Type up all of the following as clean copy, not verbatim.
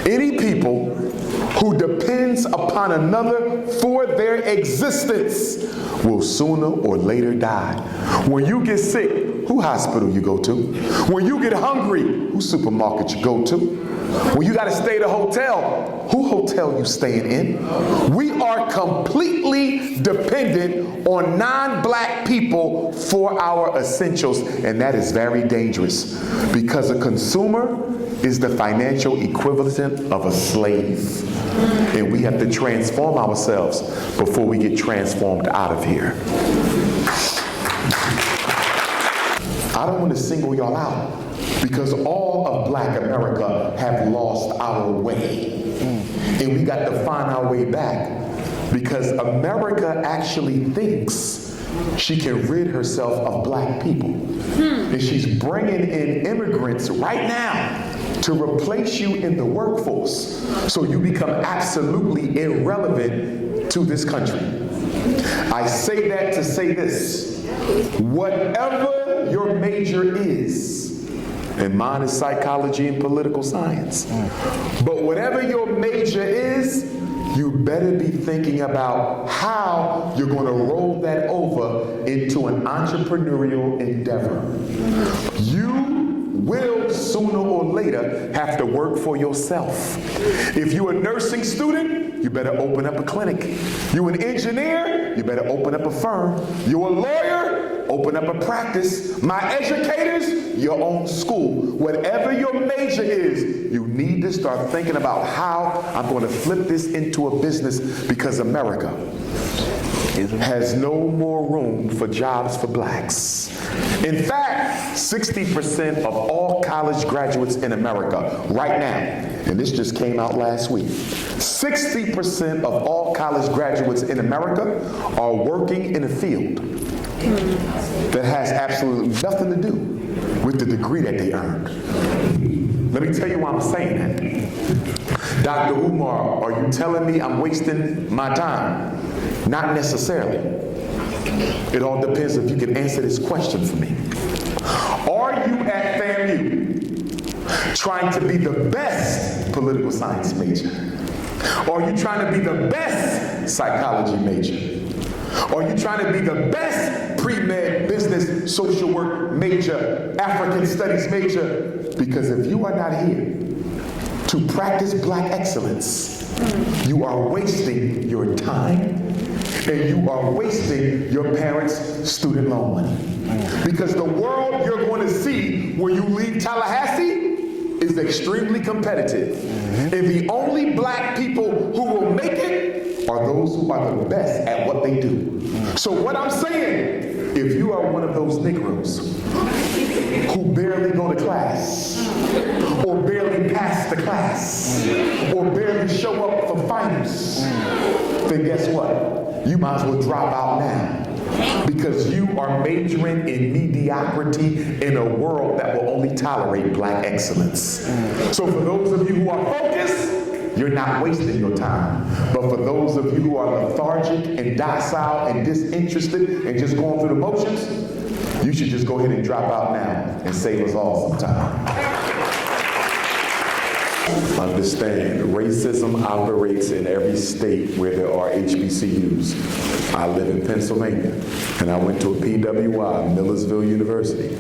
Any people who depends upon another for their existence will sooner or later die. When you get sick, who hospital you go to? When you get hungry, who supermarket you go to? When you got to stay at a hotel, who hotel you staying in? We are completely dependent on non-black people for our essentials, and that is very dangerous because a consumer is the financial equivalent of a slave. And we have to transform ourselves before we get transformed out of here. I don't want to single y'all out because all of Black America have lost our way. And we got to find our way back because America actually thinks she can rid herself of Black people. And she's bringing in immigrants right now to replace you in the workforce so you become absolutely irrelevant to this country. I say that to say this. Whatever your major is, and mine is psychology and political science, but whatever your major is, you better be thinking about how you're going to roll that over into an entrepreneurial endeavor. You will sooner or later have to work for yourself. If you're a nursing student, you better open up a clinic. You're an engineer, you better open up a firm. You're a lawyer, open up a practice. My educators, your own school. Whatever your major is, you need to start thinking about how I'm going to flip this into a business because America has no more room for jobs for Blacks. In fact, 60% of all college graduates in America right now, and this just came out last week, 60% of all college graduates in America are working in a field that has absolutely nothing to do with the degree that they earned. Let me tell you why I'm saying that. Dr. Umar, are you telling me I'm wasting my time? Not necessarily. It all depends if you can answer this question for me. Are you at FAMU trying to be the best political science major? Are you trying to be the best psychology major? Are you trying to be the best pre-med business social work major, African studies major? Because if you are not here to practice Black excellence, you are wasting your time and you are wasting your parents' student loan money. Because the world you're going to see when you leave Tallahassee is extremely competitive. And the only Black people who will make it are those who are the best at what they do. So what I'm saying, if you are one of those Negroes who barely go to class, or barely pass the class, or barely show up for finals, then guess what? You might as well drop out now because you are majoring in mediocrity in a world that will only tolerate Black excellence. So for those of you who are focused, you're not wasting your time. But for those of you who are lethargic and docile and disinterested and just going through the motions, you should just go ahead and drop out now and save us all some time. Understand, racism operates in every state where there are HBCUs. I live in Pennsylvania, and I went to a PWI, Millersville University,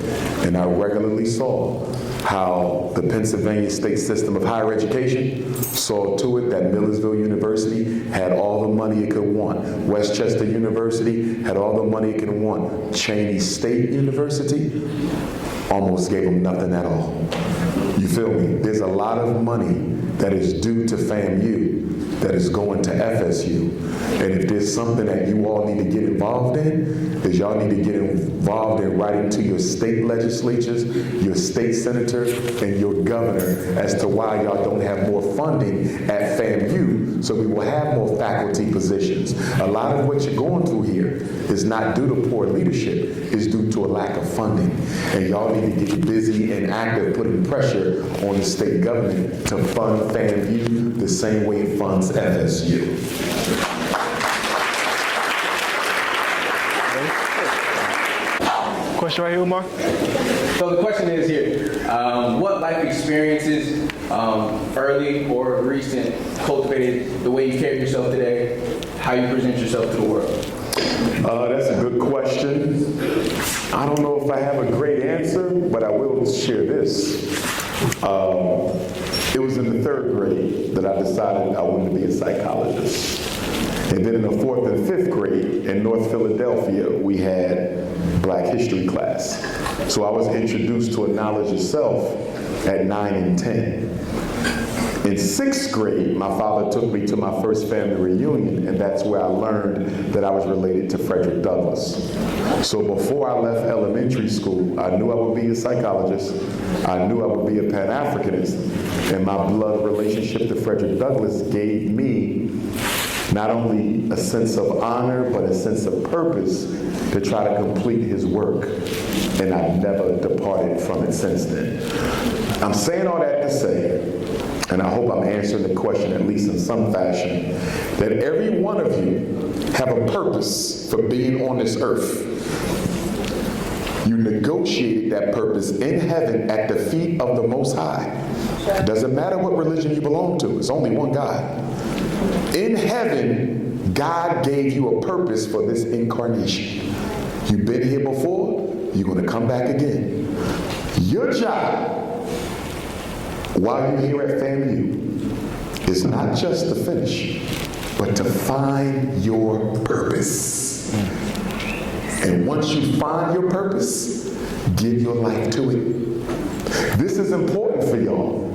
and I regularly saw how the Pennsylvania state system of higher education saw to it that Millersville University had all the money it could want. Westchester University had all the money it could want. Cheney State University almost gave them nothing at all. You feel me? There's a lot of money that is due to FAMU that is going to FSU. And if there's something that you all need to get involved in, is y'all need to get involved in writing to your state legislatures, your state senator, and your governor as to why y'all don't have more funding at FAMU so we will have more faculty positions. A lot of what you're going through here is not due to poor leadership, it's due to a lack of funding. And y'all need to get busy and active putting pressure on the state government to fund FAMU the same way it funds FSU. Question right here, Umar. So the question is here, what life experiences early or recent, cultivated the way you carry yourself today, how you present yourself to the world? That's a good question. I don't know if I have a great answer, but I will share this. It was in the 3rd grade that I decided I wanted to be a psychologist. And then in the 4th and 5th grade in North Philadelphia, we had Black History class. So I was introduced to a knowledge of self at 9 and 10. In 6th grade, my father took me to my first family reunion, and that's where I learned that I was related to Frederick Douglass. So before I left elementary school, I knew I would be a psychologist, I knew I would be a Pan-Africanist, and my blood relationship to Frederick Douglass gave me not only a sense of honor, but a sense of purpose to try to complete his work. And I've never departed from it since then. I'm saying all that to say, and I hope I'm answering the question at least in some fashion, that every one of you have a purpose for being on this earth. You negotiated that purpose in heaven at the feet of the Most High. It doesn't matter what religion you belong to, it's only one God. In heaven, God gave you a purpose for this incarnation. You've been here before, you're going to come back again. Your job, while you're here at FAMU, is not just to finish, but to find your purpose. And once you find your purpose, give your life to it. This is important for y'all,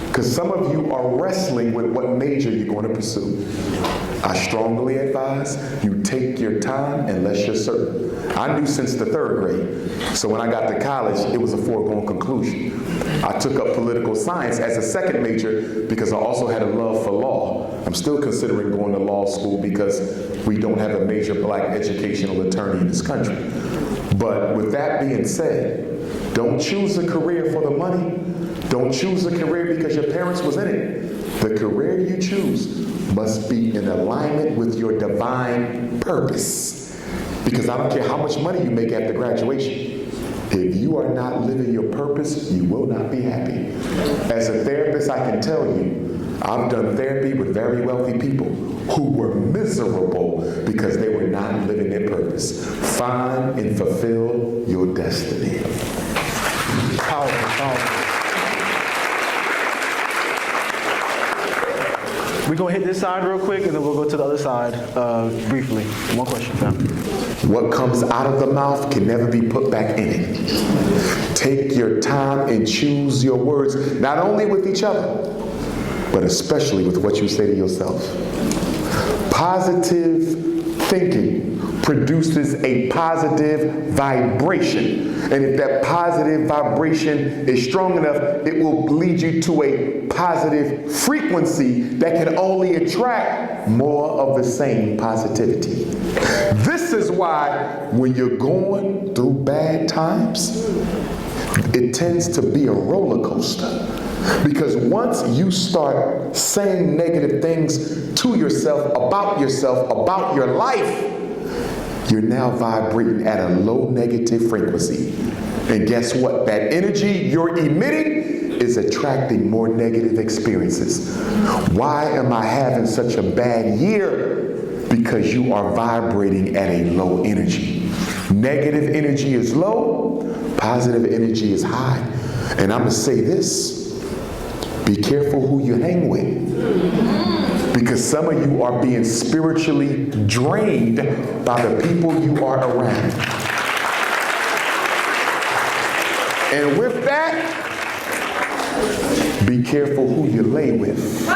because some of you are wrestling with what major you're going to pursue. I strongly advise you take your time unless you're certain. I knew since the 3rd grade, so when I got to college, it was a foregone conclusion. I took up political science as a 2nd major because I also had a love for law. I'm still considering going to law school because we don't have a major Black educational attorney in this country. But with that being said, don't choose a career for the money. Don't choose a career because your parents was in it. The career you choose must be in alignment with your divine purpose. Because I don't care how much money you make after graduation. If you are not living your purpose, you will not be happy. As a therapist, I can tell you, I've done therapy with very wealthy people who were miserable because they were not living their purpose. Find and fulfill your destiny. Powerful, powerful. We're going to hit this side real quick, and then we'll go to the other side briefly. One question, fam. What comes out of the mouth can never be put back in it. Take your time and choose your words, not only with each other, but especially with what you say to yourself. Positive thinking produces a positive vibration. And if that positive vibration is strong enough, it will lead you to a positive frequency that can only attract more of the same positivity. This is why when you're going through bad times, it tends to be a roller coaster. Because once you start saying negative things to yourself, about your life, you're now vibrating at a low negative frequency. And guess what? That energy you're emitting is attracting more negative experiences. Why am I having such a bad year? Because you are vibrating at a low energy. Negative energy is low, positive energy is high. And I'm going to say this, be careful who you hang with. Because some of you are being spiritually drained by the people you are around. And with that, be careful who you lay with.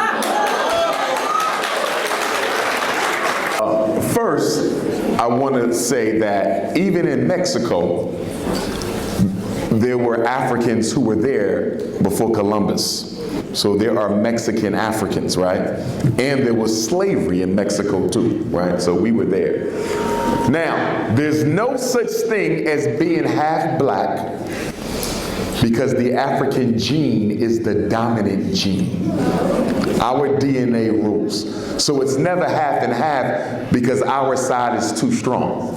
First, I want to say that even in Mexico, there were Africans who were there before Columbus. So there are Mexican Africans, right? And there was slavery in Mexico too, right? So we were there. Now, there's no such thing as being half black because the African gene is the dominant gene. Our DNA rules. So it's never half and half because our side is too strong.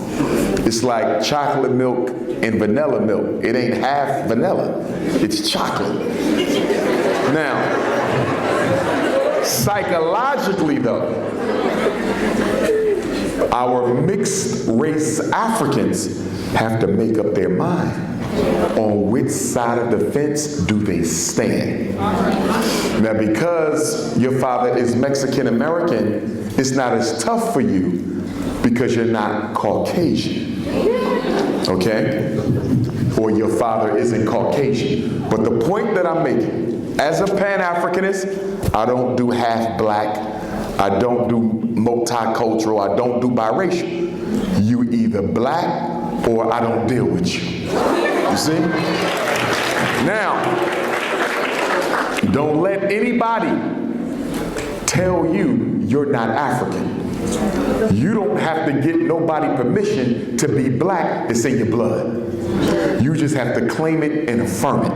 It's like chocolate milk and vanilla milk. It ain't half vanilla, it's chocolate. Now, Psychologically, though, our mixed race Africans have to make up their mind on which side of the fence do they stand. Now, because your father is Mexican American, it's not as tough for you because you're not Caucasian, okay? Or your father isn't Caucasian. But the point that I'm making, as a Pan-Africanist, I don't do half black, I don't do multicultural, I don't do biracial. You either black or I don't deal with you. You see? Now, don't let anybody tell you you're not African. You don't have to get nobody permission to be black. It's in your blood. You just have to claim it and affirm it.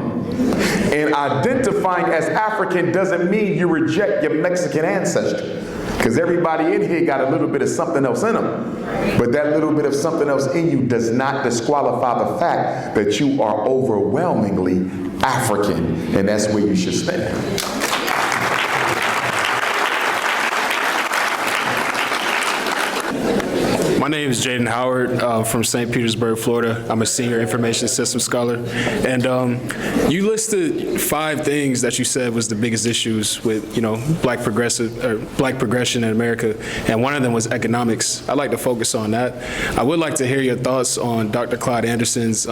And identifying as African doesn't mean you reject your Mexican ancestry. Because everybody in here got a little bit of something else in them. But that little bit of something else in you does not disqualify the fact that you are overwhelmingly African. And that's where you should stand. My name is Jaden Howard from St. Petersburg, Florida. I'm a senior information systems scholar. And you listed 5 things that you said was the biggest issues with, black progression in America. And one of them was economics. I'd like to focus on that. I would like to hear your thoughts on Dr. Claude Anderson's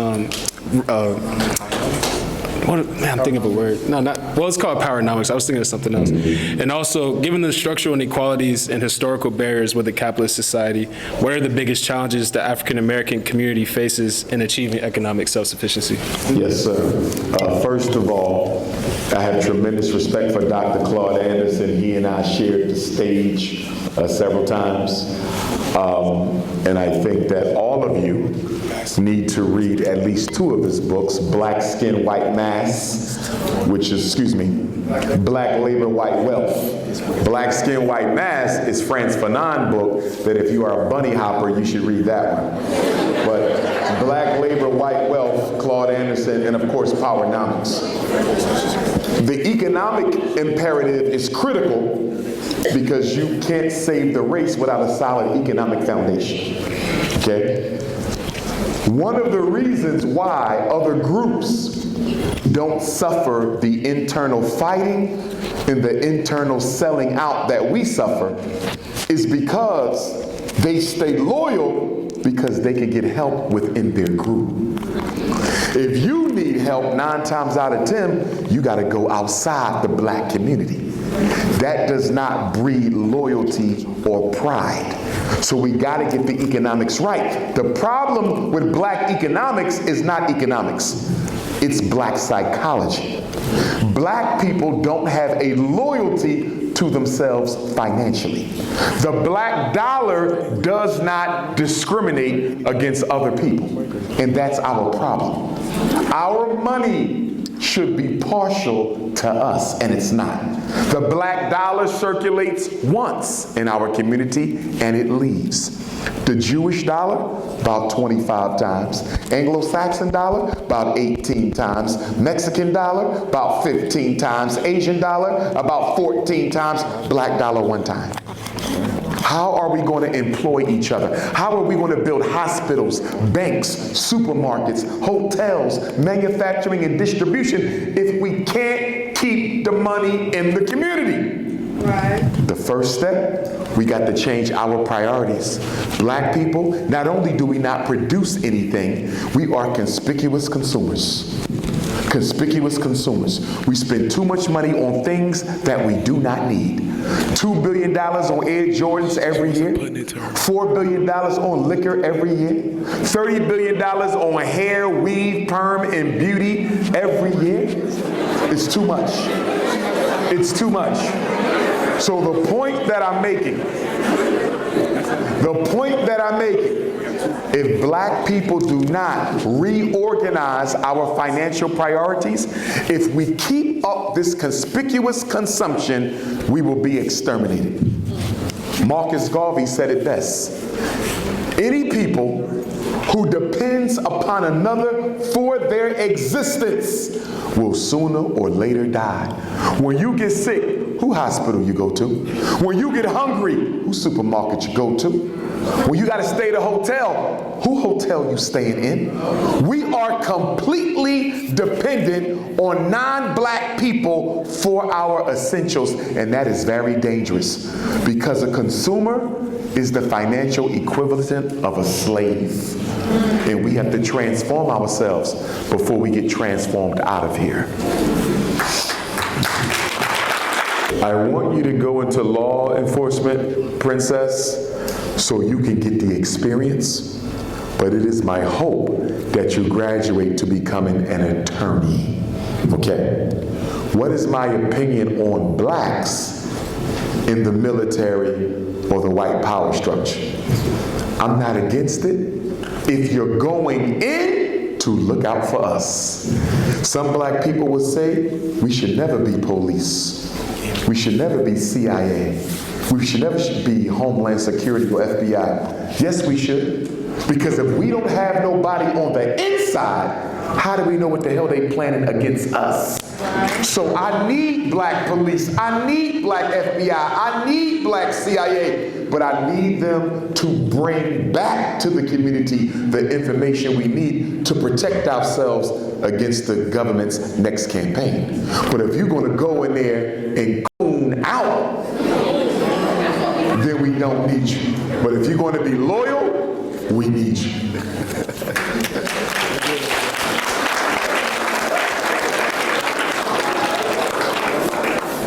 I'm thinking of a word. It's called powernomics. I was thinking of something else. And also, given the structural inequalities and historical barriers with a capitalist society, what are the biggest challenges the African American community faces in achieving economic self-sufficiency? Yes, sir. First of all, I have tremendous respect for Dr. Claude Anderson. He and I shared the stage several times. And I think that all of you need to read at least 2 of his books, Black Skin, White Mass, which is, Black Labor, White Wealth. Black Skin, White Mass is Frantz Fanon's book that if you are a bunny hopper, you should read that one. But Black Labor, White Wealth, Claude Anderson, and of course, Powernomics. The economic imperative is critical because you can't save the race without a solid economic foundation, okay? One of the reasons why other groups don't suffer the internal fighting and the internal selling out that we suffer is because they stay loyal because they can get help within their group. If you need help 9 times out of 10, you got to go outside the black community. That does not breed loyalty or pride. So we got to get the economics right. The problem with black economics is not economics. It's black psychology. Black people don't have a loyalty to themselves financially. The black dollar does not discriminate against other people. And that's our problem. Our money should be partial to us, and it's not. The black dollar circulates once in our community, and it leaves. The Jewish dollar, about 25 times. Anglo-Saxon dollar, about 18 times. Mexican dollar, about 15 times. Asian dollar, about 14 times. Black dollar, 1 time. How are we going to employ each other? How are we going to build hospitals, banks, supermarkets, hotels, manufacturing and distribution if we can't keep the money in the community? Right. The first step, we got to change our priorities. Black people, not only do we not produce anything, we are conspicuous consumers. Conspicuous consumers. We spend too much money on things that we do not need. $2 billion on Air Jordans every year. $4 billion on liquor every year. $30 billion on hair, weave, perm, and beauty every year. It's too much. It's too much. So the point that I'm making, if black people do not reorganize our financial priorities, if we keep up this conspicuous consumption, we will be exterminated. Marcus Garvey said it best. Any people who depends upon another for their existence will sooner or later die. When you get sick, who hospital you go to? When you get hungry, who supermarket you go to? When you got to stay at a hotel, who hotel you staying in? We are completely dependent on non-black people for our essentials, and that is very dangerous because a consumer is the financial equivalent of a slave. And we have to transform ourselves before we get transformed out of here. I want you to go into law enforcement, Princess, so you can get the experience. But it is my hope that you graduate to becoming an attorney. Okay? What is my opinion on blacks in the military or the white power structure? I'm not against it. If you're going in, to look out for us. Some black people would say we should never be police. We should never be CIA. We should never be Homeland Security or FBI. Yes, we should. Because if we don't have nobody on the inside, how do we know what the hell they planning against us? So I need black police, I need black FBI, I need black CIA, but I need them to bring back to the community the information we need to protect ourselves against the government's next campaign. But if you're going to go in there and coon out, then we don't need you. But if you're going to be loyal, we need you.